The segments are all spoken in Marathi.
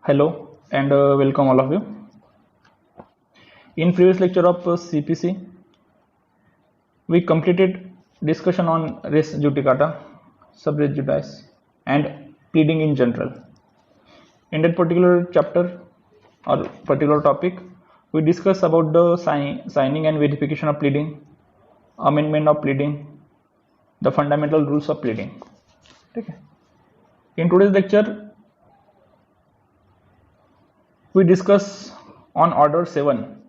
Hello and welcome all of you. In previous lecture of CPC, we completed discussion on res judicata, sub res judice, and pleading in general. In that particular chapter or particular topic, we discussed about the signing and verification of pleading, amendment of pleading, the fundamental rules of pleading. Okay. In today's lecture, we discuss on order 7,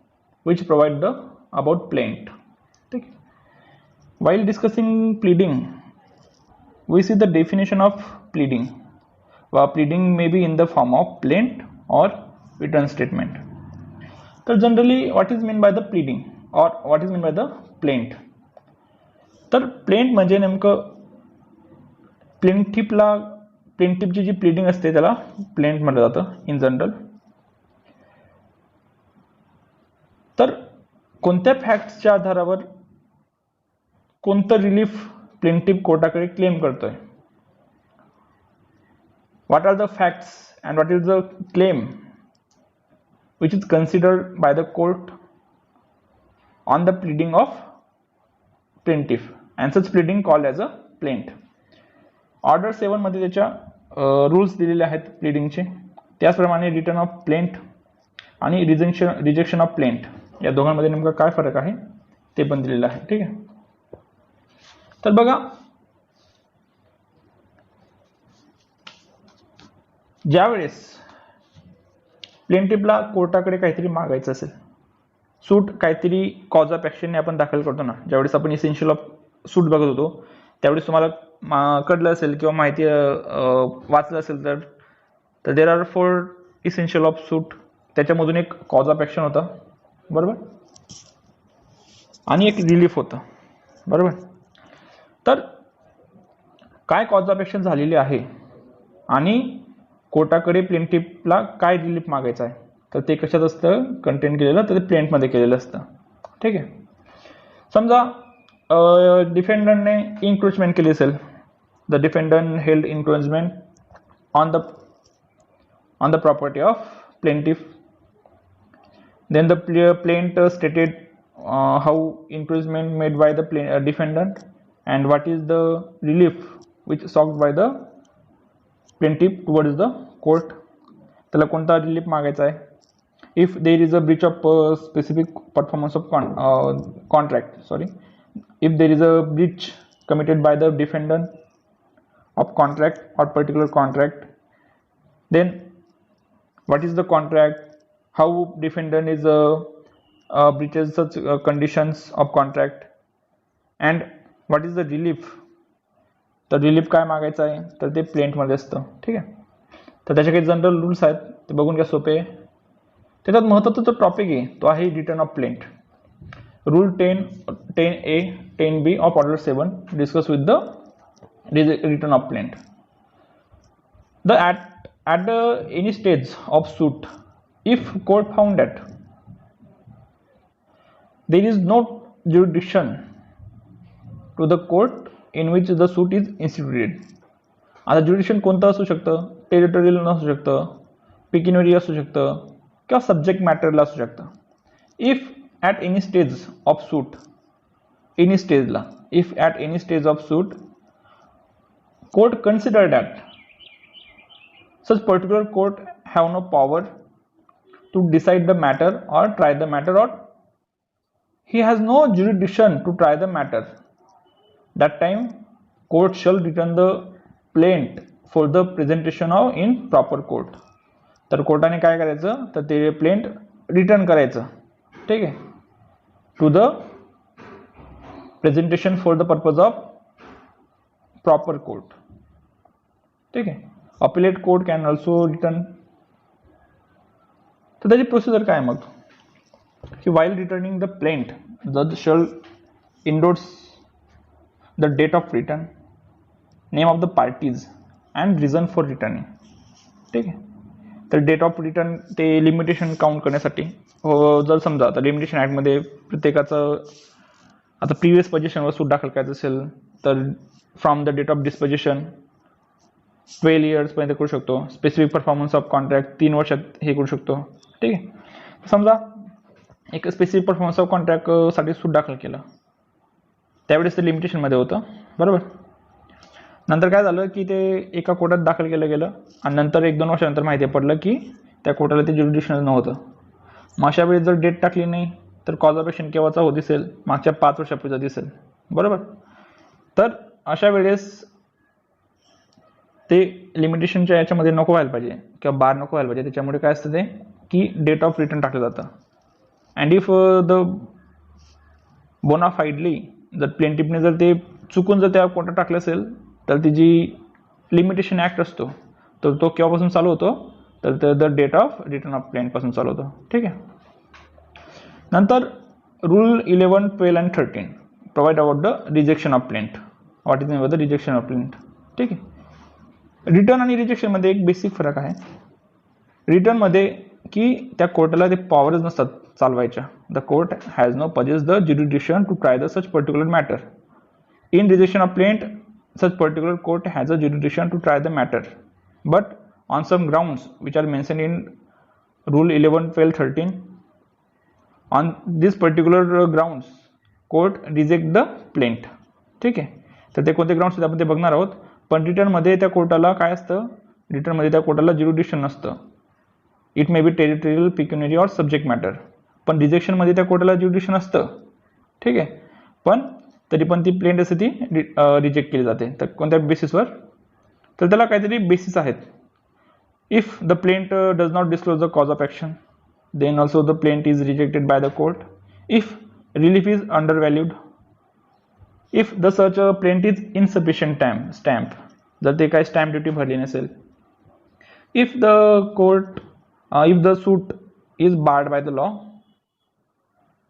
which provide the about plaint. Okay. While discussing pleading, we see the definition of pleading. Pleading may be in the form of plaint or written statement. So generally, what is meant by the pleading or what is meant by the plaint? तर प्लेंट म्हणजे नेमकं प्लेंटिफची जी प्लीडिंग असते त्याला प्लेंट म्हटलं जातं इन जनरल. तर कोणत्या फॅक्ट्सच्या आधारावर कोणतं रिलीफ प्लेंटिफ कोर्टाकडे क्लेम करतोय, what are the facts and what is the claim which is considered by the court on the pleading of plaintiff, and such pleading called as a plaint. Order 7 मध्ये त्याच्या रूल्स दिलेले आहेत प्लीडिंगचे. त्याचप्रमाणे रिटर्न ऑफ प्लेंट आणि रिजेक्शन ऑफ प्लेंट या दोघांमध्ये नेमका काय फरक आहे ते पण दिलेलं आहे. ठीक आहे. तर बघा, ज्यावेळेस प्लेंटिफला कोर्टाकडे काहीतरी मागायचं असेल, सूट काहीतरी कॉज ऑफ ॲक्शनने आपण दाखल करतो ना, ज्यावेळेस आपण इसेन्शियल ऑफ सूट बघत होतो त्यावेळेस तुम्हाला कळलं असेल किंवा माहिती वाचलं असेल तर देर आर 4 इसेन्शियल ऑफ सूट. त्याच्यामधून एक कॉज ऑफ ॲक्शन होता, बरोबर, आणि एक रिलीफ होतं, बरोबर. तर काय कॉज ऑफ ॲक्शन झालेली आहे आणि कोर्टाकडे प्लेंटिफला काय रिलीफ मागायचं आहे, तर ते कशात असतं कंटेंट केलेलं, तर ते प्लेंटमध्ये केलेलं असतं. ठीक आहे. समजा डिफेंडंटने इन्क्रोचमेंट केली असेल, the defendant held encroachment on the property of plaintiff. Then the plaint stated how encroachment made by the defendant and what is the relief which sought by the plaintiff towards the court. त्याला कोणता रिलीफ मागायचा आहे. If there is a breach of specific performance of contract, sorry, if there is a breach committed by the defendant of contract or particular contract, then what is the contract, how defendant is breaches such conditions of contract, and what is the relief. तर रिलीफ काय मागायचं आहे तर ते प्लेंटमध्ये असतं. ठीक आहे. तर त्याचे काही जनरल रूल्स आहेत, ते बघून घ्या, सोपे. त्याच्यात महत्त्वाचा जो टॉपिक आहे तो आहे return of plaint. Rule 10A 10B of order 7 discuss with the return of plaint. At any stage of suit, if court found that there is no jurisdiction to the court in which the suit is instituted. आता ज्युडिक्शन कोणतं असू शकतं, टेरिटोरियल असू शकतं, पिक्युनियरी असू शकतं किंवा सब्जेक्ट मॅटरला असू शकतं. If at any stage of suit, any stage la, if at any stage of suit court consider that such particular court have no power to decide the matter or try the matter, or he has no jurisdiction to try the matter, that time court shall return the plaint for the presentation of in proper court. तर कोर्टाने काय करायचं तर ते प्लेंट रिटर्न करायचं. ठीक आहे. to the presentation for the purpose of proper court. ठीक आहे. Appellate court can also return. तर त्याची प्रोसिजर काय मग की while returning the plaint, judge shall endorse the date of return, name of the parties and reason for returning. ठीक आहे. तर डेट ऑफ रिटर्न ते लिमिटेशन काउंट करण्यासाठी, जर समजा आता लिमिटेशन ॲक्टमध्ये प्रत्येकाचं आता प्रिव्हियस पोझिशनवर सूट दाखल करायचं असेल तर from the date of disposition 12 years पर्यंत करू शकतो. स्पेसिफिक परफॉर्मन्स ऑफ कॉन्ट्रॅक्ट 3 वर्षात हे करू शकतो. ठीक आहे. समजा एक स्पेसिफिक परफॉर्मन्स ऑफ कॉन्ट्रॅक्ट साठी सूट दाखल केलं, त्यावेळेस ते लिमिटेशनमध्ये होतं, बरोबर. नंतर काय झालं की ते एका कोर्टात दाखल केलं गेलं आणि नंतर 1-2 वर्षानंतर माहिती पडलं की त्या कोर्टाला ते ज्युरिडिक्शन नव्हतं. मग अशा वेळेस जर डेट टाकली नाही तर कॉज ऑफ ॲक्शन केव्हाचा हो दिसेल, मागच्या 5 वर्षापूर्वीचा दिसेल, बरोबर. तर अशा वेळेस ते लिमिटेशनच्या याच्यामध्ये नको व्हायला पाहिजे किंवा बार नको व्हायला पाहिजे. त्याच्यामुळे काय असतं ते की डेट ऑफ रिटर्न टाकलं जातं. अँड इफ द बोनाफाईडली जर प्लेंटिफने जर ते चुकून जर त्या कोर्टात टाकलं असेल तर ती जी लिमिटेशन ॲक्ट असतो तर तो केव्हापासून चालू होतो, तर the date of return of प्लेंटपासून चालू होतो. ठीक आहे. नंतर rule 11, 12 and 13 provide about the rejection of plaint. What is mean by the rejection of plaint. ठीक आहे. रिटर्न आणि रिजेक्शनमध्ये एक बेसिक फरक आहे. रिटर्नमध्ये की त्या कोर्टाला ते पॉवरच नसतात चालवायच्या. The court has no possess the jurisdiction to try the such particular matter. In rejection of plaint such particular court has a jurisdiction to try the matter, but on some grounds which are mentioned in rule 11, 12, 13, on this particular grounds court reject the plaint. ठीक आहे. तर ते कोणते ग्राउंड्स आपण ते बघणार आहोत. पण रिटर्नमध्ये त्या कोर्टाला काय असतं, रिटर्नमध्ये त्या कोर्टाला ज्युरिडिक्शन नसतं. इट मे बी टेरिटोरियल, पिक्युनरी और सब्जेक्ट मॅटर. पण रिजेक्शनमध्ये त्या कोर्टाला ज्युरिडिक्शन असतं. ठीक आहे. पण तरी पण ती प्लेंट असते ती रिजेक्ट केली जाते. तर कोणत्या बेसिसवर, तर त्याला काहीतरी बेसिस आहेत. If the plaint does not disclose the cause of action then also the plaint is rejected by the court. If relief is undervalued, if the such plaint is insufficient stamp, जर ते काय स्टॅम्प ड्युटी भरली नसेल. If the court if the suit is barred by the law,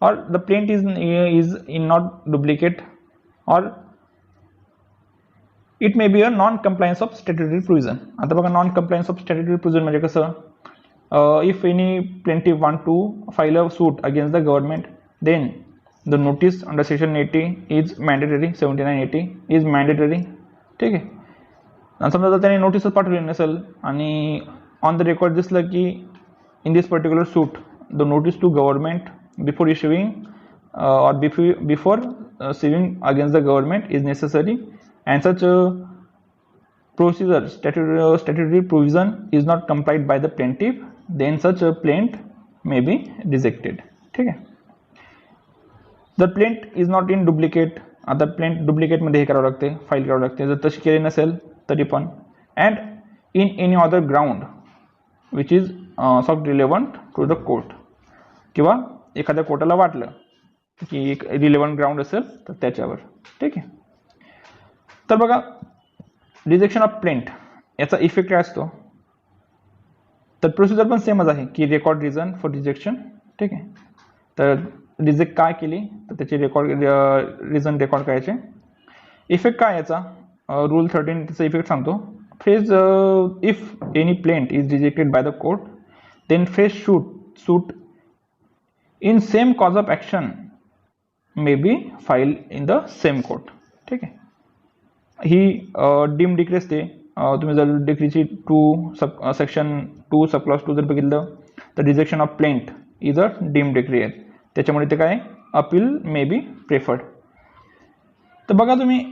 or the plaint is in not duplicate, or it may be a non-compliance of statutory provision. आता बघा non-compliance of statutory provision म्हणजे कसं, if any plaintiff want to file a suit against the government, then the notice under section 80 is mandatory, 7980 is mandatory. ठीक आहे. आणि समजा जर त्याने नोटीसच पाठवली नसेल आणि ऑन द रेकॉर्ड दिसलं की in this particular suit the notice to government before issuing or before suing against the government is necessary, and such procedure statutory provision is not complied by the plaintiff, then such a plaint may be rejected. ठीक आहे. The plaint is not in duplicate. आता प्लेंट डुप्लिकेट मध्ये हे करावं लागते, फाईल करावं लागते. जर तशी केली नसेल तरी पण, and in any other ground which is sub relevant to the court, किंवा एखाद्या कोर्टाला वाटलं की एक रिलेव्हंट ग्राउंड असेल तर त्याच्यावर. ठीक आहे. तर बघा रिजेक्शन ऑफ प्लेंट याचा इफेक्ट काय असतो, तर प्रोसिजर पण सेमच आहे की रेकॉर्ड रिझन फॉर रिजेक्शन. ठीक आहे. तर रिजेक्ट काय केली तर त्याचे रिझन रेकॉर्ड करायचे. इफेक्ट काय याचा, रूल 13 त्याचा इफेक्ट सांगतो. Phrase if any plaint is rejected by the court then fresh suit in same cause of action may be filed in the same court. ठीक आहे. ही डीम डिक्री असते. तुम्ही जर डिक्रीची सेक्शन 2 सबक्लॉज 2 जर बघितलं तर rejection of plaint is a dim decree आहे. त्याच्यामुळे ते काय अपील मे बी प्रेफर्ड. तर बघा तुम्ही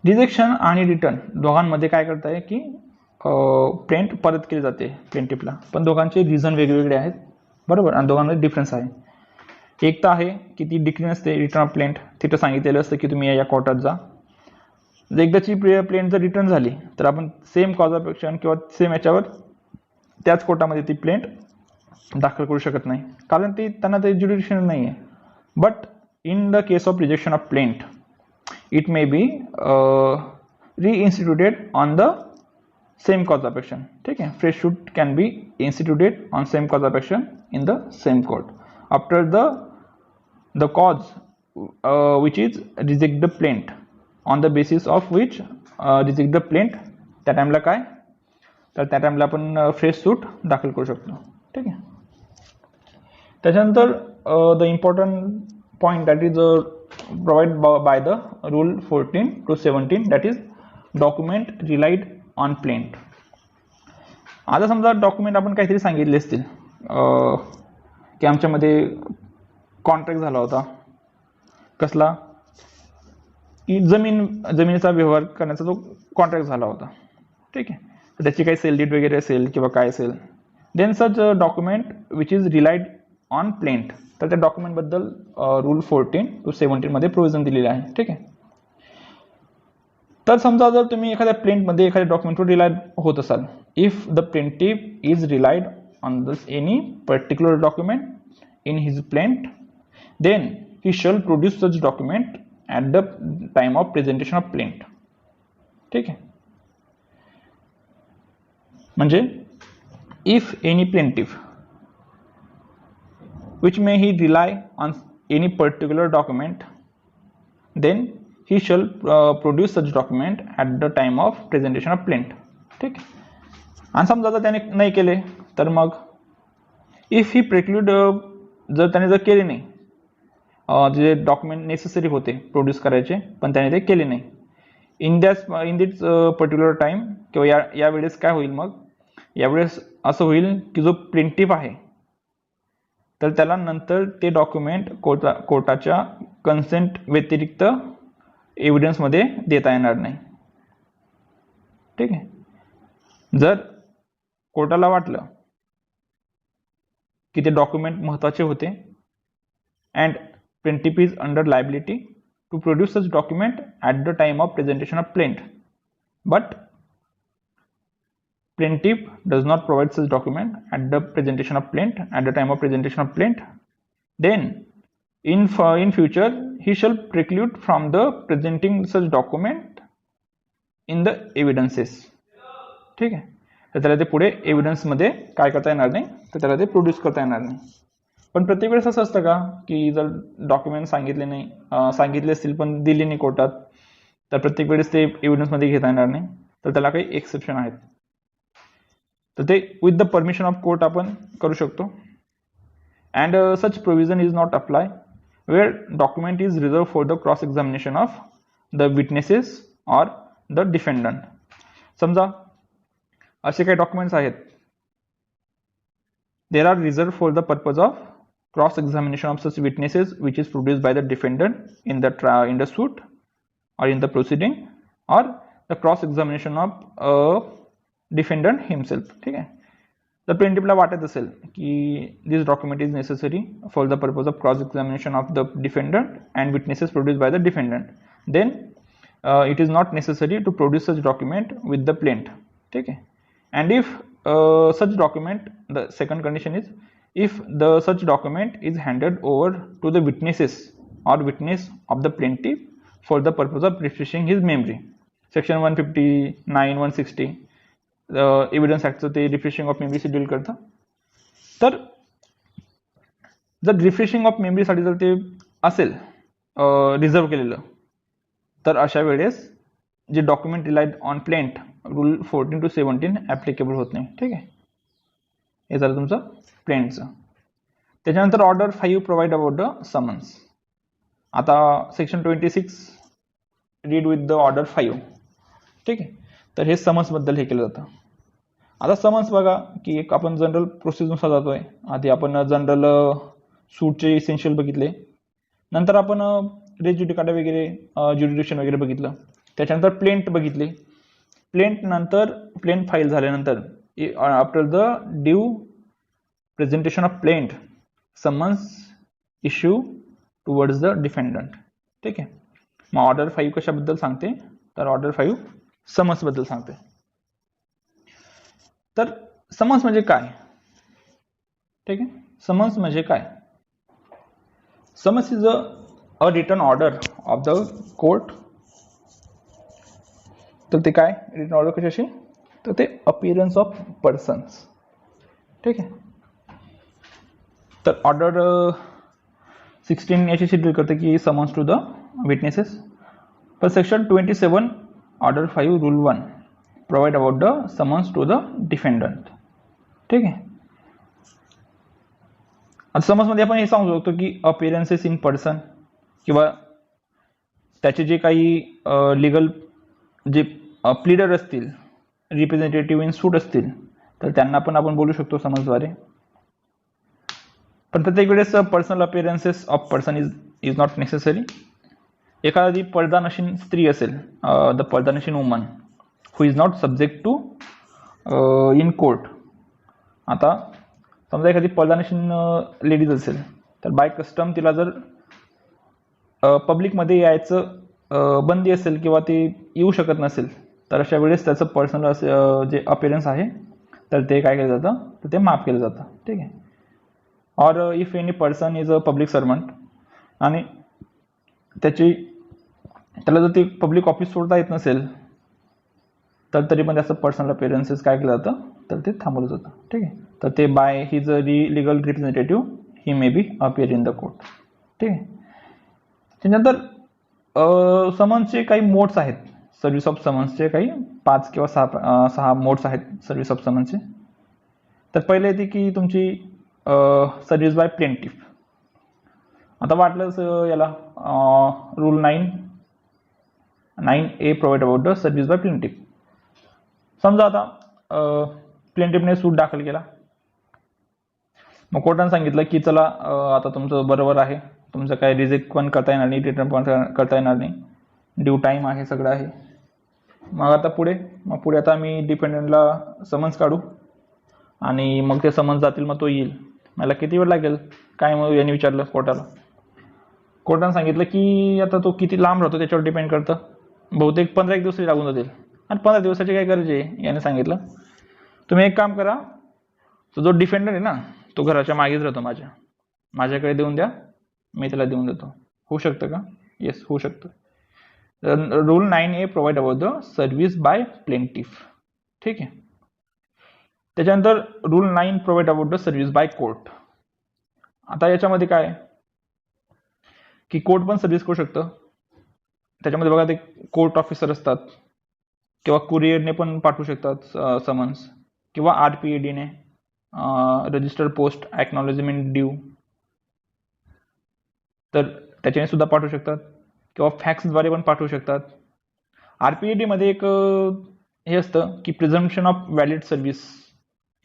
रिजेक्शन आणि रिटर्न दोघांमध्ये काय करताय की प्लेंट परत केली जाते प्लेंटिफला, पण दोघांचे रिझन वेगवेगळे आहेत, बरोबर. आणि दोघांमध्ये डिफरन्स आहे. एक तर आहे की ती डिक्री नसते रिटर्न ऑफ प्लेंट, तिथं सांगितलेलं असतं की तुम्ही या कोर्टात जा. एकदाची प्लेंट जर रिटर्न झाली तर आपण सेम कॉज ऑफ ॲक्शन किंवा सेम याच्यावर त्याच कोर्टामध्ये ती प्लेंट दाखल करू शकत नाही, कारण ती त्यांना ते ज्युरिडिक्शन नाही आहे. But in the case of rejection of plaint it may be reinstituted on the same cause of action. ठीक है. fresh suit can be instituted on same cause of action in the same court after the cause which is reject the plaint on the basis of which reject the plaint. त्या टाइमला काय, तर त्या टाइमला आपण फ्रेश सूट दाखल करू शकतो. ठीक आहे. त्याच्यानंतर the important point that is provide bye the rule 14 to 17 that is document relied on plaint. आता समजा डॉक्युमेंट आपण काहीतरी सांगितले असतील की आमच्यामध्ये कॉन्ट्रॅक्ट झाला होता कसला, की जमिनीचा व्यवहार करण्याचा जो कॉन्ट्रॅक्ट झाला होता, ठीक आहे. तर त्याची काही सेल डीड वगैरे असेल किंवा काय असेल, then such document which is relied on plaint. तर त्या डॉक्युमेंटबद्दल रूल 14 to 17 मध्ये प्रोव्हिजन दिलेले आहे, ठीक आहे. तर समजा जर तुम्ही एखाद्या प्लेंटमध्ये एखाद्या डॉक्युमेंटवर रिलाइड होत असाल, if the plaintiff is relied on this any particular document in his plaint, then he shall produce such document at the time of presentation of plaint, ठीक आहे. म्हणजे if any plaintiff which may he rely on any particular document, then he shall produce such document at the time of presentation of plaint, ठीक. आणि समजा जर त्याने नाही केले तर मग इफ ही प्रेक्ल्यूड, जर त्याने जर केले नाही जे डॉक्युमेंट नेसेसरी होते प्रोड्यूस करायचे पण त्याने ते केले नाही इन दिस पर्टिक्युलर टाइम, किंवा या वेळेस काय होईल, मग यावेळेस असं होईल की जो प्लेंटिफ आहे तर त्याला नंतर ते डॉक्युमेंट कोर्टाच्या कन्सेंट व्यतिरिक्त एव्हिडन्समध्ये देता येणार नाही, ठीक आहे. जर कोर्टाला वाटलं की ते डॉक्युमेंट महत्त्वाचे होते and plaintiff is under liability to produce such document at the time of presentation of plaint, but plaintiff does not provide such document at the presentation of plaint, at the time of presentation of plaint, then in future he shall preclude from the presenting such document in the evidences, ठीक आहे. तर त्याला ते पुढे एव्हिडन्स मध्ये काय करता येणार नाही, तर त्याला ते प्रोड्यूस करता येणार नाही. पण प्रत्येक वेळेस असं असतं का की जर डॉक्युमेंट सांगितले नाही, सांगितले असतील पण दिले नाही कोर्टात, तर प्रत्येक वेळेस ते एव्हिडन्स मध्ये घेता येणार नाही. तर त्याला काही एक्सेप्शन आहेत, तर ते with the permission of court आपण करू शकतो. And such provision is not apply where document is reserve for the cross examination of the witnesses or the defendant. समजा असे काही डॉक्युमेंट्स आहेत, there are reserve for the purpose of cross examination of such witnesses which is produced by the defendant in the suit or in the proceeding, or the cross examination of defendant himself, ठीक आहे. तर प्लेंटिफला वाटत असेल की this document is necessary for the purpose of cross examination of the defendant and witnesses produced by the defendant, then it is not necessary to produce such document with the plaint, ठीक आहे. And if such document, the second condition is if the such document is handed over to the witnesses or witness of the plaintiff for the purpose of refreshing his memory. Section 159, 160 evidence ऍक्टचं ते रिफ्रेशिंग ऑफ मेमरी डील करतं. तर जर रिफ्रेशिंग ऑफ मेमरीसाठी जर ते असेल रिझर्व केलेलं, तर अशा वेळेस जे document relied on plaint rule 14 to 17 applicable होत नाही, ठीक आहे. हे झालं तुमचं प्लेंटचं. त्याच्यानंतर order 5 provide about the summons. आता section 26 read with the order 5, ठीक आहे. तर हे समन्स बद्दल हे केलं जातं. आता समन्स बघा की एक आपण जनरल प्रोसेसनुसार जातोय. आधी आपण जनरल सूटचे इसेन्शियल बघितले, नंतर आपण रेज जुडिकाटा वगैरे ज्युरिडिक्शन वगैरे बघितलं, त्याच्यानंतर प्लेंट बघितली. प्लेंट नंतर प्लेंट फाईल झाल्यानंतर after the due presentation of plaint summons issue towards the defendant, ठीक आहे. मग ऑर्डर 5 कशाबद्दल सांगते, तर ऑर्डर 5 समन्स बद्दल सांगते. तर समन्स म्हणजे काय, ठीक आहे. समन्स म्हणजे काय, summons is a return order of the court. तर ते काय रिटन ऑर्डर कशाशी, तर ते अपीअरन्स ऑफ पर्सन्स, ठीक आहे. तर ऑर्डर 16 याच्याशी डील करते की summons to the witnesses. Per section 27 order 5 rule 1 provide about the summons to the defendant, ठीक आहे. आता समन्स मध्ये आपण हे सांगू शकतो की अपीअरन्सेस इन पर्सन किंवा त्याचे जे काही लिगल जे प्लीडर असतील, रिप्रेझेंटेटिव्ह इन सूट असतील, तर त्यांना पण आपण बोलू शकतो समन्सद्वारे. पण प्रत्येक वेळेस personal appearances of person is not necessary. एखादी पडदानशीन स्त्री असेल, द पडदानशीन woman who is not subject to in court. आता समजा एखादी पडदानशीन लेडीज असेल, तर बाय कस्टम तिला जर पब्लिकमध्ये यायचं बंदी असेल किंवा ती येऊ शकत नसेल, तर अशा वेळेस त्याचं पर्सनल जे अपिअरन्स आहे तर ते काय केलं जातं, तर ते माफ केलं जातं. ठीक आहे. और if any person is a public servant आणि त्याला जर ते पब्लिक ऑफिस सोडता येत नसेल, तर तरी पण त्याचं पर्सनल अपिअरन्सेस काय केलं जातं, तर ते थांबवलं जातं. ठीक आहे. तर ते by his legal representative he may B appear in the court. ठीक आहे. त्याच्यानंतर समन्सचे काही मोड्स आहेत. सर्व्हिस ऑफ समन्सचे काही 5 किंवा 6 मोड्स आहेत सर्व्हिस ऑफ समन्सचे. तर पहिले येते की तुमची सर्व्हिस बाय प्लेंटिफ. आता वाटलंच याला rule 9A provide about the service by plaintiff. समजा आता प्लेंटिफने सूट दाखल केला, मग कोर्टाने सांगितलं की चला आता तुमचं बरोबर आहे, तुमचं काही रिजेक्ट पण करता येणार नाही, रिटर्न पण करता येणार नाही, ड्यू टाईम आहे, सगळं आहे. मग आता पुढे आता आम्ही डिपेंडंटला समन्स काढू आणि मग ते समन्स जातील, मग तो येईल. मला किती वेळ लागेल काय, मग यांनी विचारलं कोर्टाला. कोर्टाने सांगितलं की आता तो किती लांब राहतो त्याच्यावर डिपेंड करतं, बहुतेक 15 दिवस लागून जातील. आणि 15 दिवसाची काय गरज आहे, याने सांगितलं तुम्ही एक काम करा, तो जो डिफेंडर आहे ना तो घराच्या मागेच राहतो, माझ्याकडे देऊन द्या, मी त्याला देऊन देतो. होऊ शकतं का? येस, होऊ शकतं. Rule 9A provide about the service by plaintiff. ठीक आहे. त्याच्यानंतर rule 9 provide about the service by court. आता याच्यामध्ये काय की कोर्ट पण सर्व्हिस करू शकतं. त्याच्यामध्ये बघा ते कोर्ट ऑफिसर असतात किंवा कुरिअरने पण पाठवू शकतात समन्स, किंवा RPADने रजिस्टर्ड पोस्ट ॲक्नॉलेजमेंट ड्यू, तर त्याच्याने सुद्धा पाठवू शकतात, किंवा फॅक्सद्वारे पण पाठवू शकतात. RPAD मध्ये एक हे असतं की प्रिझम्पशन ऑफ व्हॅलिड सर्व्हिस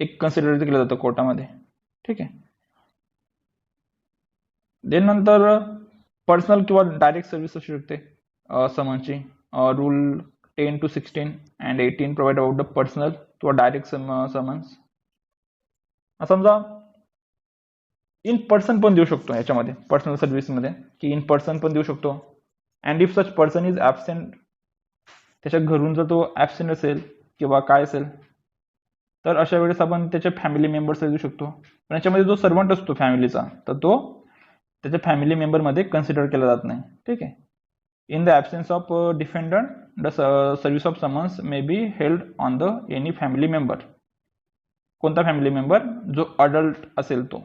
एक कन्सिडर केलं जातं कोर्टामध्ये. ठीक आहे. देन नंतर पर्सनल किंवा डायरेक्ट सर्व्हिस असू शकते समन्सची. Rule 10 to 16 and 18 provide about the personal किंवा डायरेक्ट समन्स. समजा इन पर्सन पण देऊ शकतो याच्यामध्ये, पर्सनल सर्व्हिसमध्ये, की इन पर्सन पण देऊ शकतो. And if such person is absent, त्याच्या घरून जर तो ॲबसेंट असेल किंवा काय असेल, तर अशा वेळेस आपण त्याच्या फॅमिली मेंबर्स देऊ शकतो. पण याच्यामध्ये जो सर्वंट असतो फॅमिलीचा, तर तो त्याच्या फॅमिली मेंबरमध्ये कन्सिडर केला जात नाही. ठीक आहे. In the absence of defendant the service of summons may be held on the any family member. कोणता फॅमिली मेंबर? जो अडल्ट असेल तो.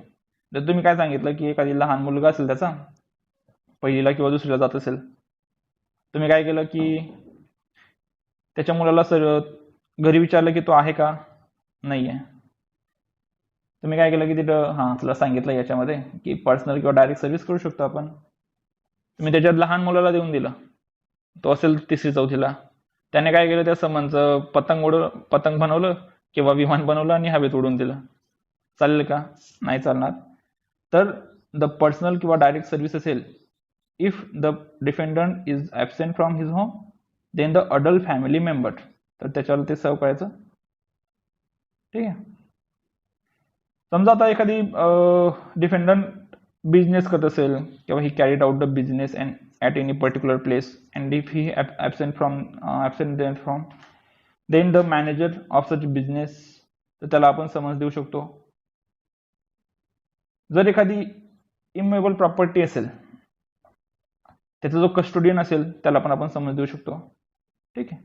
जर तुम्ही काय सांगितलं की एखादी लहान मुलगा असेल, त्याचा पहिलीला किंवा दुसरीला जात असेल, तुम्ही काय केलं की त्याच्या मुलाला घरी विचारलं की तो आहे का, नाही आहे. तुम्ही काय केलं की तिथं तुला सांगितलं याच्यामध्ये की पर्सनल किंवा डायरेक्ट सर्व्हिस करू शकतो आपण. तुम्ही त्याच्यात लहान मुलाला देऊन दिलं, तो असेल 3री-4थीला, त्याने काय केलं, त्या समन्सचं पतंग बनवलं किंवा विमान बनवलं आणि हवेत उडून दिलं. चालेल का? नाही चालणार. तर द पर्सनल किंवा डायरेक्ट सर्व्हिस असेल, if the defendant is absent from his home then the adult family member, तर त्याच्यावर ते सर्व करायचं. ठीक आहे. समजा आता एखादी डिफेंडंट बिझनेस करत असेल किंवा he carried out the business and at any particular place, and if he absent from then the manager of such business, तर त्याला आपण समन्स देऊ शकतो. जर एखादी इमूवेबल प्रॉपर्टी असेल, त्याचा जो कस्टोडियन असेल, त्याला पण आपण समन्स देऊ शकतो. ठीक आहे.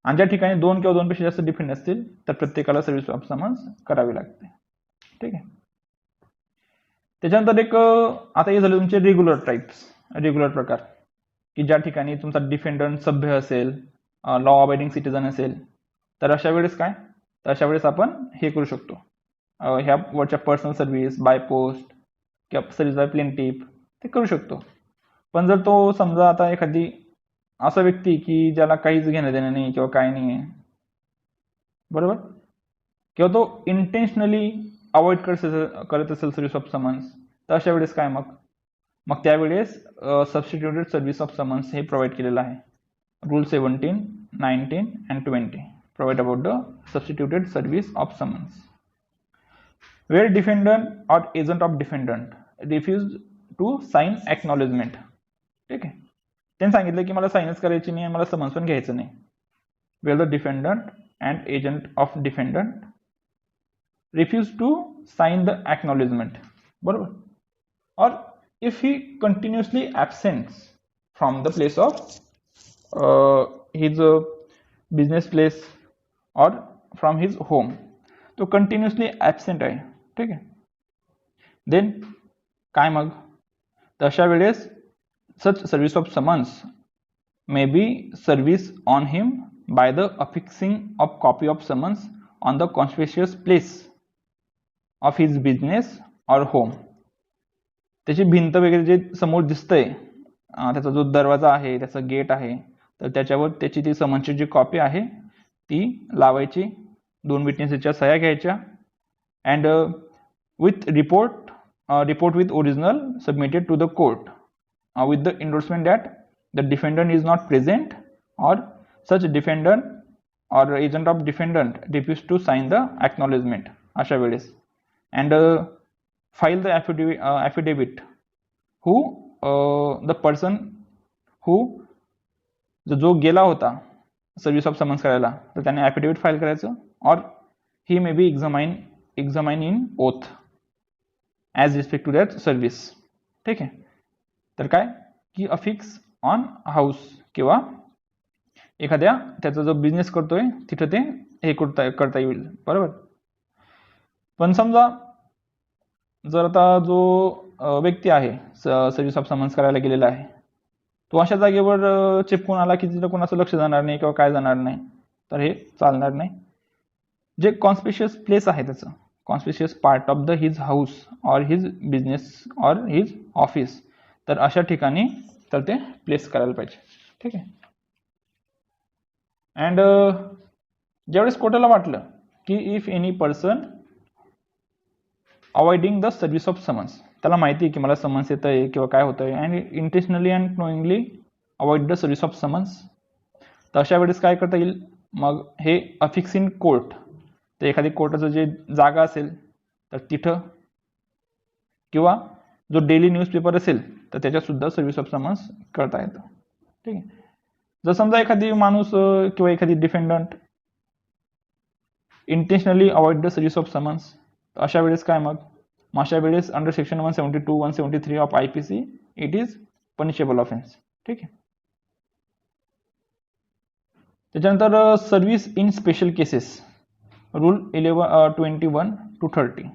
आणि ज्या ठिकाणी 2 किंवा 2 पेक्षा जास्त डिफेंड असतील, तर प्रत्येकाला सर्व्हिस ऑफ समन्स करावी लागते. ठीक आहे. त्याच्यानंतर आता हे झाले तुमचे रेग्युलर प्रकार, की ज्या ठिकाणी तुमचा डिफेंडंट सभ्य असेल, लॉ अबाइडिंग सिटीजन असेल, तर अशा वेळेस काय, तर अशा वेळेस आपण हे करू शकतो, ह्या वरच्या पर्सनल सर्व्हिस बाय पोस्ट किंवा सर्व्हिस बाय प्लेंटिफ ते करू शकतो. पण जर तो समजा आता एखादी असा व्यक्ती की ज्याला काहीच घेणं देणं नाही किंवा काय नाही आहे, बरोबर, किंवा तो इंटेन्शनली अवॉइड करत असेल सर्व्हिस ऑफ समन्स, तर अशा वेळेस काय मग मग त्यावेळेस सबस्टिट्यूटेड सर्व्हिस ऑफ समन्स हे प्रोव्हाइड केलेलं आहे. Rule 17, 19 and 20 provide about the substituted service of summons. Where defendant or agent of defendant refused to sign acknowledgement, ठीक आहे, त्यांनी सांगितलं की मला साईनच करायची नाही, मला समन्स पण घ्यायचं नाही. Where the defendant and agent of defendant refuse to sign the acknowledgement, बरोबर, or if he continuously absents from the place of his business place or from his home, तो कंटिन्युअसली ॲबसेंट आहे, ठीक आहे, देन काय मग, तर अशा वेळेस such service of summons may be service on him by the affixing of copy of summons on the conspicuous place of his business or home. त्याची भिंत वगैरे जे समोर दिसतंय, त्याचा जो दरवाजा आहे, त्याचं गेट आहे, तर त्याच्यावर त्याची ती समन्सची जी कॉपी आहे ती लावायची, 2 विटनेसेसच्या सह्या घ्यायच्या, and with report with original submitted to the court with the endorsement that the defendant is not present or such defendant or agent of defendant refuse to sign the acknowledgement अशा वेळेस, and file the affidavit who the person who जो गेला होता सर्व्हिस ऑफ समन्स करायला, तर त्याने ॲफिडेविट फाईल करायचं, or he may be examine in oath as respect to that service, ठीक आहे. तर काय की अफिक्स ऑन हाऊस किंवा एखाद्या त्याचा जो बिझनेस करतोय तिथं ते हे करता येईल, बरोबर. पण समजा जर आता जो व्यक्ती आहे सर्व्हिस ऑफ समन्स करायला गेलेला आहे, तो अशा जागेवर चिपकून आला की तिथं कोणाचं लक्ष जाणार नाही किंवा काय जाणार नाही, तर हे चालणार नाही. जे कॉन्स्पिशियस प्लेस आहे, त्याचं conspicuous part of the his house और हिज बिझनेस और हिज ऑफिस, तर अशा ठिकाणी तर ते प्लेस करायला पाहिजे, ठीक आहे. अँड ज्यावेळेस कोर्टाला वाटलं की if any person avoiding the service of summons, त्याला माहिती आहे की मला समन्स येत आहे किंवा काय होतं आहे, and intentionally and नोईंगली avoid the service of summons, तर अशा वेळेस काय करता येईल मग, हे अफिक्स इन कोर्ट, तर एखादी कोर्टाचं जे जागा असेल तर तिथं, किंवा जो डेली न्यूजपेपर असेल तर त्याच्यात सुद्धा सर्व्हिस ऑफ समन्स करता येतं, ठीक आहे. जर समजा एखादी माणूस किंवा एखादी defendant intentionally avoid the service of summons, अशा वेळेस काय मग अशा वेळेस under section 172, 173 of IPC it is punishable offence, ठीक आहे. त्याच्यानंतर service in special cases, rule 21 to 30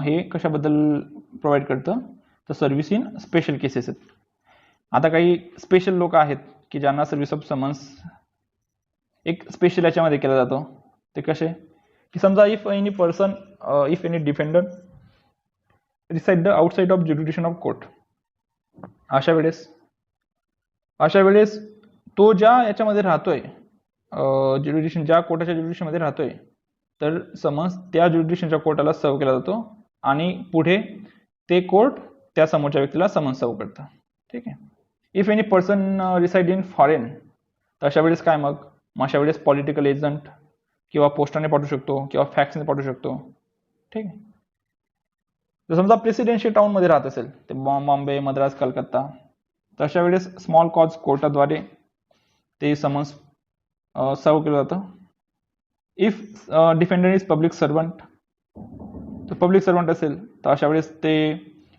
हे कशाबद्दल प्रोव्हाइड करतं, तर सर्व्हिस इन स्पेशल केसेस आहेत. आता काही स्पेशल लोक आहेत की ज्यांना सर्व्हिस ऑफ समन्स एक स्पेशल याच्यामध्ये केला जातो. ते कसे की समजा if any person if any defendant reside the outside of jurisdiction of court, अशा वेळेस तो ज्या याच्यामध्ये राहतोय, ज्युरिडिक्शन ज्या कोर्टाच्या ज्युरिडिक्शनमध्ये राहतोय, तर समन्स त्या ज्युरिडिक्शनच्या कोर्टाला सर्व केला जातो आणि पुढे ते कोर्ट त्या समोरच्या व्यक्तीला समन्स सर्व करतं, ठीक आहे. If any person reside in foreign, तर अशा वेळेस काय मग अशा वेळेस पॉलिटिकल एजंट किंवा पोस्टाने पाठवू शकतो किंवा फॅक्सने पाठवू शकतो, ठीक आहे. जर समजा प्रेसिडेन्शियल टाउनमध्ये राहत असेल, ते बॉम्बे, मद्रास, कलकत्ता, तर अशा वेळेस स्मॉल कॉज कोर्टाद्वारे ते समन्स सर्व केलं जातं. इफ डिफेंडंट इज पब्लिक सर्वंट, तर पब्लिक सर्वंट असेल तर अशा वेळेस ते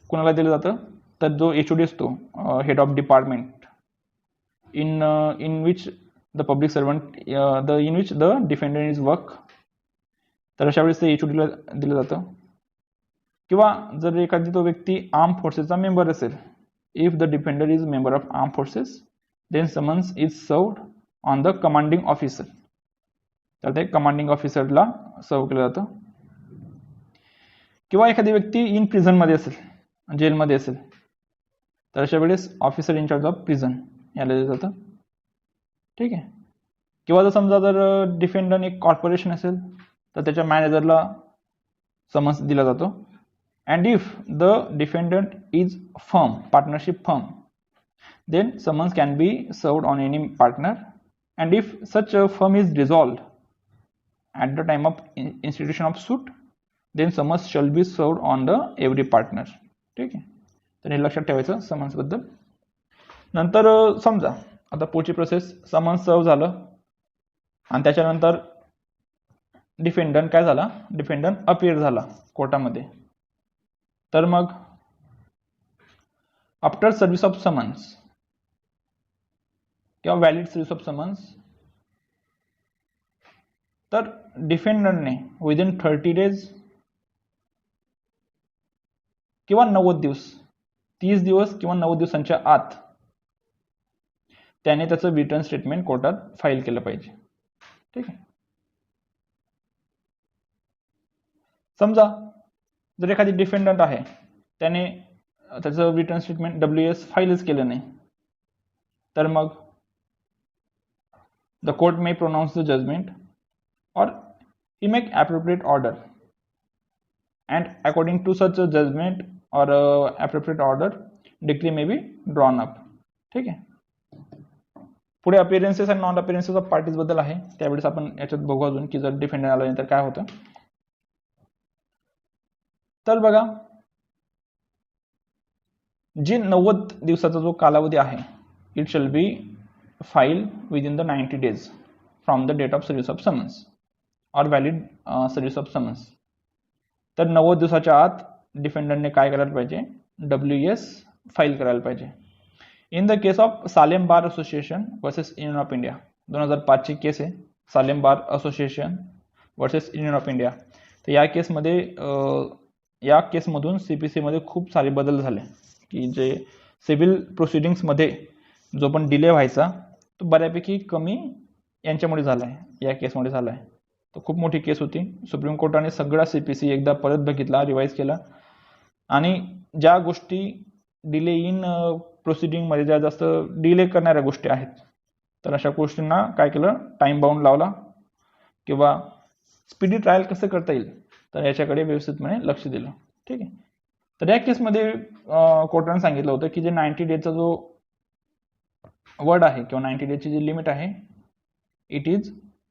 कुणाला दिलं जातं, तर जो HOD असतो, head of department, in which the public servant in which the defendant is work, तर अशा वेळेस ते HODला दिलं जातं. किंवा जर एखादी तो व्यक्ती आर्म फोर्सेसचा मेंबर असेल, if the defender is member of arm forces, then summons is served on the commanding officer, तर ते कमांडिंग ऑफिसरला सर्व केलं जातं. किंवा एखादी व्यक्ती इन प्रिझनमध्ये असेल, जेलमध्ये असेल, तर अशा वेळेस officer in charge of prison याला दिलं जातं. ठीक आहे. किंवा जर समजा जर डिफेंडंट एक कॉर्पोरेशन असेल तर त्याच्या मॅनेजरला समन्स दिला जातो. And if the defendant is firm, partnership firm, then summons can be served on any partner, and if such a firm is dissolved at the time of institution of suit, then summons shall be served on the every partner. ठीक आहे. तर हे लक्षात ठेवायचं समन्स बद्दल. नंतर समजा आता पुढची प्रोसेस, समन्स सर्व झालं आणि त्याच्यानंतर डिफेंडंट काय झाला, डिफेंडंट अपियर झाला कोर्टामध्ये. तर मग आफ्टर सर्व्हिस ऑफ समन्स किंवा व्हॅलिड सर्व्हिस ऑफ समन्स, तर डिफेंडंटने विदिन 30 डेज किंवा 90 दिवस, 30 दिवस किंवा 90 दिवसांच्या आत त्याने त्याचं रिटर्न स्टेटमेंट कोर्टात फाईल केलं पाहिजे. ठीक आहे. समजा जर एखादी डिफेंडंट आहे त्याने त्याचं रिटर्न स्टेटमेंट WS फाईलच केलं नाही, तर मग the court may pronounce the judgment or he make appropriate order, and according to such a judgment or appropriate order decree may be drawn up. ठीक आहे. पुढे अपीअरन्सेस आणि नॉन अपीअरन्सेस ऑफ पार्टीज बद्दल आहे, त्यावेळेस आपण याच्यात बघू अजून की जर डिफेंडंट आला नाही तर काय होतं. तर बघा, जी 90 दिवसाचा जो कालावधी आहे, it shall B file within the 90 days from the date of service of summons or valid service of summons. तर 90 दिवसाच्या आत डिफेंडंटने काय करायला पाहिजे, WS फाईल करायला पाहिजे. In the case of Salem bar association versus union of India, 2005 ची केस आहे, Salem bar association versus union of India. तर या केसमध्ये या केसमधून CPC मध्ये खूप सारे बदल झाले की जे सिव्हिल प्रोसिडिंग्समध्ये जो पण डिले व्हायचा तो बऱ्यापैकी कमी यांच्यामुळे झाला आहे, या केसमुळे झाला आहे. तर खूप मोठी केस होती. सुप्रीम कोर्टाने सगळा CPC एकदा परत बघितला, रिवाईज केला, आणि ज्या गोष्टी डिले इन प्रोसिडिंगमध्ये ज्या जास्त डिले करणाऱ्या गोष्टी आहेत, तर अशा गोष्टींना काय केलं, टाइम बाउंड लावला, किंवा स्पीडी ट्रायल कसं करता येईल तर याच्याकडे व्यवस्थितपणे लक्ष दिलं. ठीक आहे. तर या केसमध्ये कोर्टाने सांगितलं होतं की जे 90 डेजचा जो वर्ड आहे किंवा 90 डेजची जी लिमिट आहे, इट इज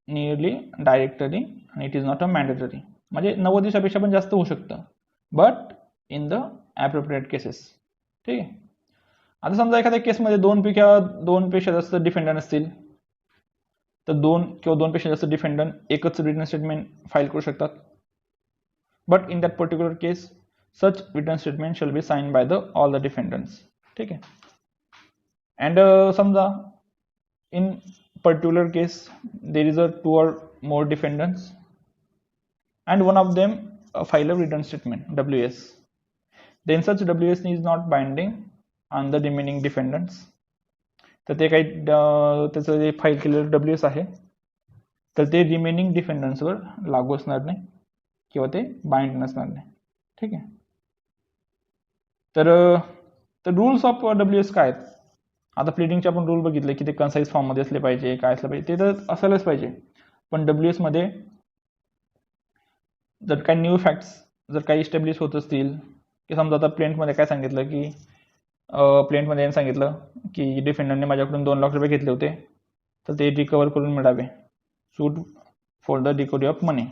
नियरली डायरेक्टरी आणि it is not a mandatory. म्हणजे 90 दिवसापेक्षा पण जास्त होऊ शकतं, but in the appropriate cases. ठीक आहे. आता समजा एखाद्या केसमध्ये 2 पेक्षा जास्त डिफेंडंट असतील, तर 2 किंवा 2 पेक्षा जास्त डिफेंडंट एकच रिटर्न स्टेटमेंट फाईल करू शकतात. But in that particular case such return statement shall be sign by the all the defendants. ठीक आहे. And समजा in particular case there is a 2 or more defendants and one of them file a return statement WS, then such WS is not binding on the remaining defendants. तर ते काही त्याचं जे फाईल केलेलं WS आहे तर ते रिमेनिंग डिफेंडंट्सवर लागू असणार नाही किंवा ते बाइंड नसणार नाही. ठीक आहे. तर रूल्स ऑफ WS काय आहेत. आता प्लीडिंगचे आपण रूल बघितले की ते कन्साईज फॉर्ममध्ये असले पाहिजे, काय असलं पाहिजे, ते तर असायलाच पाहिजे. पण WS मध्ये जर काही न्यू फॅक्ट्स जर काही इस्टॅब्लिश होत असतील, की समजा आता प्लेंटमध्ये काय सांगितलं की प्लेंटमध्ये सांगितलं की डिफेंडंटने माझ्याकडून 2 लाख रुपये घेतले होते, तर ते रिकवर करून मिळावे, सूट फॉर द रिकव्हरी ऑफ मनी.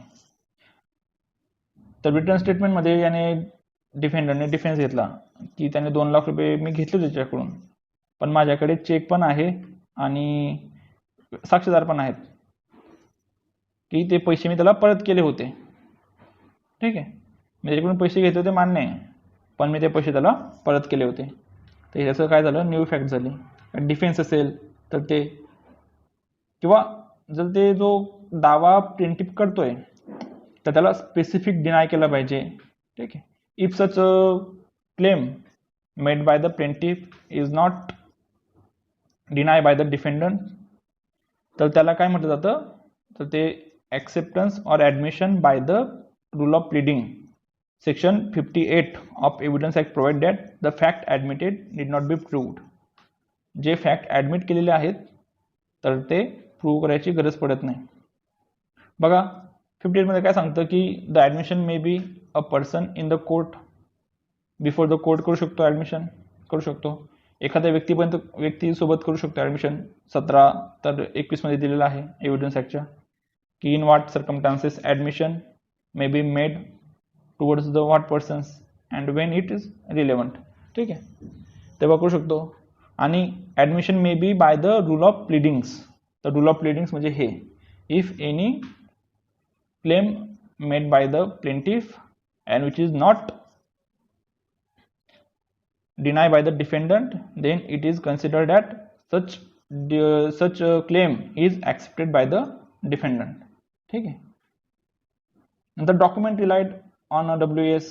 तर रिटर्न स्टेटमेंटमध्ये याने डिफेंडरने डिफेन्स घेतला की त्याने 2 लाख रुपये मी घेतले त्याच्याकडून, पण माझ्याकडे चेक पण आहे आणि साक्षीदार पण आहेत की ते पैसे मी त्याला परत केले होते. ठीक आहे. मी त्याच्याकडून पैसे घेतले होते मान्य आहे, पण मी ते पैसे त्याला परत केले होते. तर ह्याचं काय झालं, न्यू फॅक्ट झाली. डिफेन्स असेल तर ते, किंवा जर ते जो दावा प्लेंटिफ करतोय तर त्याला स्पेसिफिक डिनाय केला पाहिजे. ठीक आहे. If such claim made by the plaintiff is not deny by the defendant, तर त्याला काय म्हटलं जातं, तर ते acceptance or admission by the rule of pleading section 58 of evidence act provide that the fact admitted need not be proved. जे फॅक्ट ॲडमिट केलेले आहेत तर ते प्रूव्ह करायची गरज पडत नाही. बघा 58 मध्ये काय सांगतं की the admission may be a person in the court, before the court करू शकतो, ॲडमिशन करू शकतो, एखाद्या व्यक्तीसोबत करू शकतो ॲडमिशन. 17 तर 21 मध्ये दिलेलं आहे एव्हिडन्स ॲक्टच्या की in what circumstances admission may be made towards the what persons and when it is relevant. ठीक आहे, तेव्हा करू शकतो. आणि admission may be by the rule of pleadings. तर रूल ऑफ प्लिडिंग्स म्हणजे हे, if any claim made by the plaintiff and which is not denied by the defendant, then it is considered that such claim is accepted by the defendant. ठीक आहे. नंतर document relied on a WS.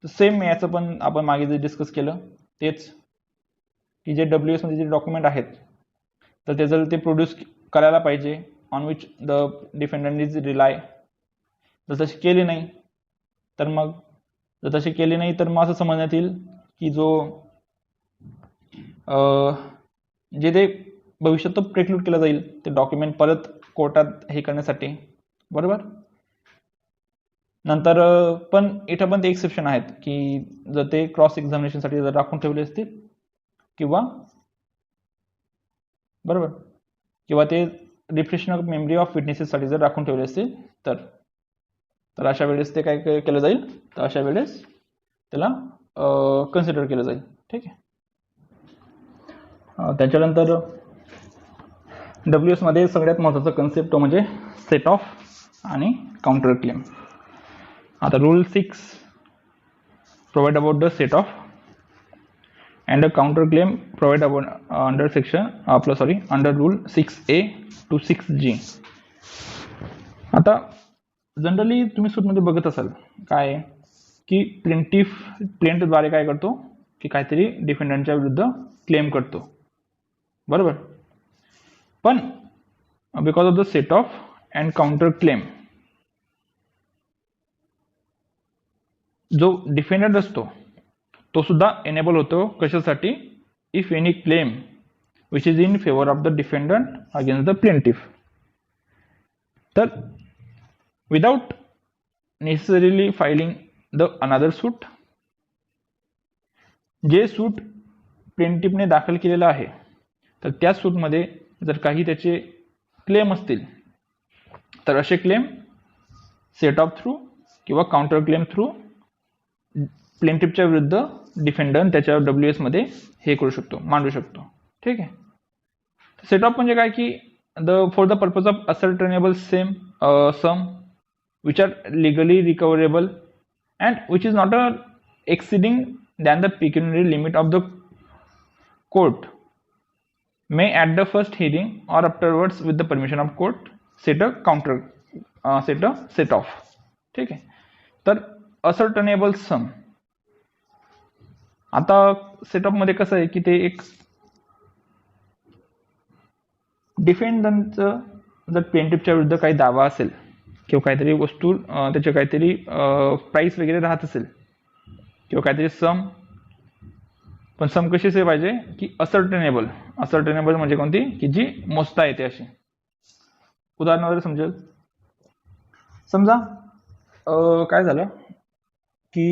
Same याचं पण आपण मागे जे डिस्कस केलं तेच, की जे WS मध्ये जे डॉक्युमेंट आहेत तर ते जर ते प्रोड्यूस करायला पाहिजे on which the defendant is rely. जर तशी केली नाही तर मग असं समजण्यात येईल की जो जे ते भविष्यात तो प्रेक्लूड केला जाईल ते डॉक्युमेंट परत कोर्टात हे करण्यासाठी. बरोबर. नंतर पण इथं पण ते एक्सेप्शन आहेत की जर ते क्रॉस एक्झामिनेशनसाठी जर राखून ठेवले असतील किंवा बरोबर किंवा ते रिफ्रेशन ऑफ मेमरी ऑफ विटनेसेससाठी जर राखून ठेवले असतील तर अशा वेळेस ते काय केलं जाईल, तर अशा वेळेस त्याला कन्सिडर केलं जाईल. ठीक आहे. त्याच्यानंतर WS मध्ये सगळ्यात महत्त्वाचा कन्सेप्ट तो म्हणजे सेट ऑफ आणि काउंटर क्लेम. आता rule 6 provide about the set of and a counter claim provide about under rule 6A to 6G. आता जनरली तुम्ही सूटमध्ये बघत असाल काय की प्लेंटिफद्वारे काय करतो की काहीतरी डिफेंडंटच्या विरुद्ध क्लेम करतो. बरोबर. पण because of the set off and counter claim जो डिफेंडंट असतो तो सुद्धा एनेबल होतो कशासाठी, if any claim which is in favour of the defendant against the plaintiff. तर without necessarily filing the another suit, जे सूट प्लेंटिफने दाखल केलेलं आहे तर त्या सूटमध्ये जर काही त्याचे क्लेम असतील तर असे क्लेम सेट ऑफ थ्रू किंवा काउंटर क्लेम थ्रू प्लेंटिफच्या विरुद्ध डिफेंडंट त्याच्या WS मध्ये हे करू शकतो, मांडू शकतो. ठीक आहे. सेट ऑफ म्हणजे काय की for the purpose of ascertainable sum which are legally recoverable and which is not exceeding than the pecuniary limit of the court may at the first hearing or afterwards with the permission of court set off. ठीक आहे. तर ascertainable sum. आता सेटअप मध्ये कसं आहे की ते एक डिफेंडंटचं जर प्लेंटिफच्या विरुद्ध काही दावा असेल किंवा काहीतरी वस्तू त्याचे काहीतरी प्राइस वगैरे राहत असेल किंवा काहीतरी सम, पण सम कशी असे पाहिजे की असर्टेनेबल म्हणजे कोणती की जी मोजता येते अशी. उदाहरण वगैरे समजेल. समजा काय झालं की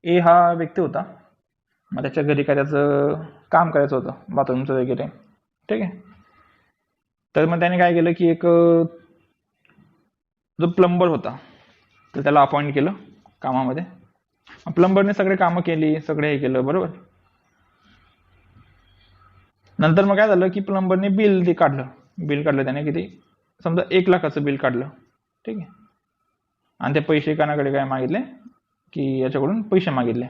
ए हा व्यक्ती होता, मग त्याच्या घरी काय त्याचं काम करायचं होतं बाथरूमचं वगैरे. ठीक आहे. तर मग त्याने काय केलं की एक जो प्लंबर होता तर त्याला अपॉइंट केलं कामामध्ये. प्लंबरने सगळे कामं केली, सगळे हे केलं. बरोबर. नंतर मग काय झालं की प्लंबरने बिल काढलं त्याने किती, समजा 1 लाखाचं बिल काढलं. ठीक आहे. आणि ते पैसे कानाकडे काय मागितले की याच्याकडून पैसे मागितले.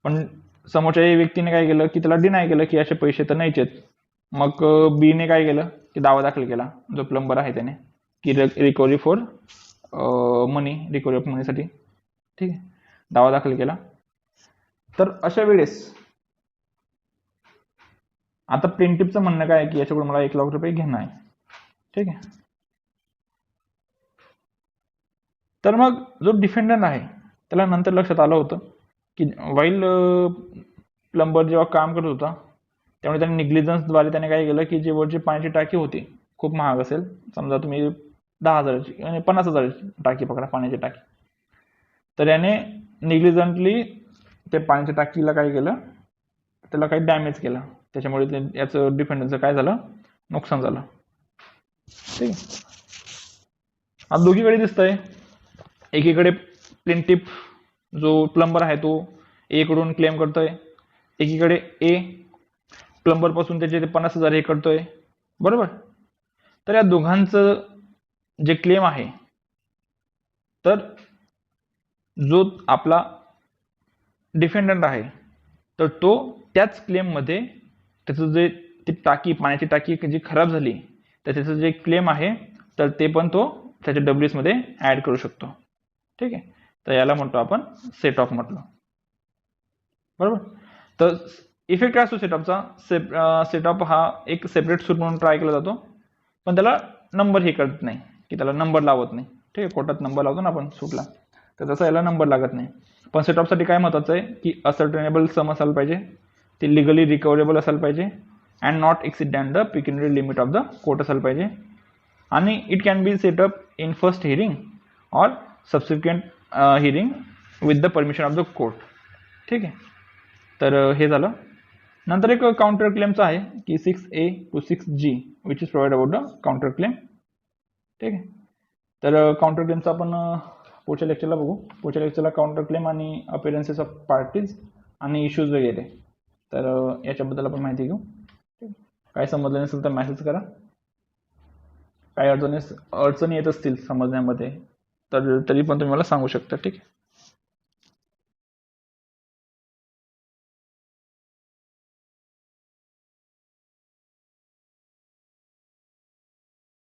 पण समोरच्या व्यक्तीने काय केलं की त्याला डिनाय केलं की असे पैसे तर नाहीच आहेत. मग बीने काय केलं की दावा दाखल केला, जो प्लंबर आहे त्याने, की रिकव्हरी फॉर रिकव्हरी ऑफ मनीसाठी. ठीक आहे. दावा दाखल केला. तर अशा वेळेस आता प्लेंटिफचं म्हणणं काय आहे की याच्याकडून मला 1 लाख रुपये घेणं आहे. ठीक आहे. तर मग जो डिफेंडंट आहे त्याला नंतर लक्षात आलं होतं की वाईल प्लंबर जेव्हा काम करत होता त्यामुळे त्याने निग्लिजन्सद्वारे त्याने काय केलं की जे वरची पाण्याची टाकी होती खूप महाग असेल, समजा तुम्ही 10,000ची आणि 50,000ची टाकी पकडा पाण्याची टाकी, तर याने निग्लिजंटली ते पाण्याच्या टाकीला काय केलं, त्याला काही डॅमेज केलं, त्याच्यामुळे याचं डिफेंडरचं काय झालं, नुकसान झालं. ठीक आहे. आता दोघीकडे दिसतंय, एकीकडे प्लेंटिफ जो प्लंबर आहे तो ए कडून क्लेम करतोय, एकीकडे ए प्लंबर पासून त्याचे 50,000 हे करतोय, बरोबर. तर या दोघांचं जे क्लेम आहे, तर जो आपला डिफेंडंट आहे तर तो त्याच क्लेम मध्ये त्याचं जे ती टाकी पाण्याची टाकी जी खराब झाली तर त्याचं जे क्लेम आहे तर ते पण तो त्याच्या डब्ल्यूएस मध्ये ऍड करू शकतो. ठीक आहे. तर याला म्हणतो आपण सेट ऑफ म्हटलं, बरोबर. तर इफेक्ट काय असतो सेटअपचा, सेट ऑफ हा एक सेपरेट सूट म्हणून ट्राय केला जातो, पण त्याला नंबर हे करत नाही की त्याला नंबर लावत नाही. ठीक आहे. कोर्टात नंबर लावतो ना आपण सूटला, तर तसा याला नंबर लागत नाही. पण सेट ऑफसाठी काय महत्वाचं आहे की असर्टेनेबल सम असायला पाहिजे, ते लिगली रिकव्हरेबल असायला पाहिजे, and not exceeding the pecuniary limit of the court असायला पाहिजे, आणि it can be set up in first hearing or subsequent hearing with the permission of the court. ठीक आहे. तर हे झालं. नंतर एक काउंटर क्लेमचं आहे की 6A to 6G which is provide about the counter claim. ठीक आहे. तर काउंटर क्लेमचं आपण पुढच्या लेक्चरला बघू. पुढच्या लेक्चरला काउंटर क्लेम आणि अपिअरन्सेस ऑफ पार्टीज आणि इश्यूज वगैरे, तर याच्याबद्दल आपण माहिती घेऊ. काय समजलं नसेल तर मेसेज करा. काही अडचणी येत असतील समजण्यामध्ये तर तरी पण तुम्ही मला सांगू शकता. ठीक आहे.